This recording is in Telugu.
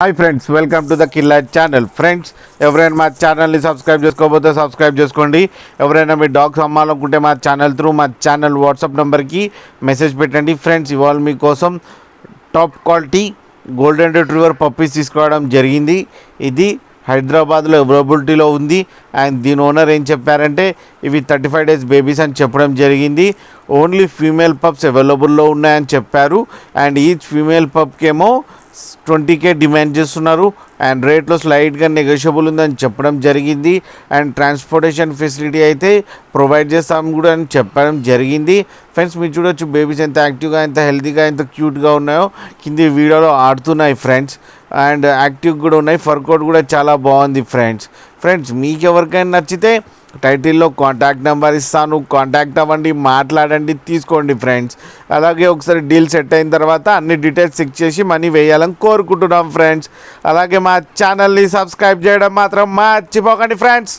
Hi friends, welcome to the Killa channel. Friends, ఎవరైనా మా ఛానల్ని సబ్స్క్రైబ్ చేసుకోకపోతే సబ్స్క్రైబ్ చేసుకోండి. ఎవరైనా మీ డాగ్స్ అమ్మాలనుకుంటే మా ఛానల్ వాట్సాప్ నెంబర్కి మెసేజ్ పెట్టండి. ఫ్రెండ్స్, ఇవాళ మీకోసం top quality golden retriever puppies తీసుకోవడం జరిగింది. ఇది హైదరాబాద్లో అవైలబిలిటీలో ఉంది. అండ్ దీని ఓనర్ ఏం చెప్పారంటే ఇవి 35 days బేబీస్ అని చెప్పడం జరిగింది. ఓన్లీ ఫీమేల్ పప్స్ అవైలబుల్లో ఉన్నాయని చెప్పారు. అండ్ ఈచ్ ఫీమేల్ పప్కేమో 20K డిమాండ్ చేస్తున్నారు. అండ్ రేట్లో స్లైడ్గా నెగోషియబుల్ ఉందని చెప్పడం జరిగింది. అండ్ ట్రాన్స్పోర్టేషన్ ఫెసిలిటీ అయితే ప్రొవైడ్ చేస్తాం కూడా అని చెప్పడం జరిగింది. ఫ్రెండ్స్, మీరు చూడొచ్చు బేబీస్ ఎంత యాక్టివ్గా, ఎంత హెల్తీగా, ఎంత క్యూట్గా ఉన్నాయో కింది వీడియోలో ఆడుతున్నాయి ఫ్రెండ్స్. అండ్ యాక్టివ్ కూడా ఉన్నాయి. ఫర్ కోట్ కూడా చాలా బాగుంది ఫ్రెండ్స్, మీకు ఎవరికైనా నచ్చితే టైటిల్లో కాంటాక్ట్ నెంబర్ ఇస్తాను, కాంటాక్ట్ అవ్వండి, మాట్లాడండి, తీసుకోండి ఫ్రెండ్స్. అలాగే ఒకసారి డీల్ సెట్ అయిన తర్వాత అన్ని డీటెయిల్స్ చెక్ చేసి మనీ వేయాలని కోరుకుంటున్నాం ఫ్రెండ్స్. అలాగే మా ఛానల్ని సబ్స్క్రైబ్ చేయడం మాత్రం మర్చిపోకండి ఫ్రెండ్స్.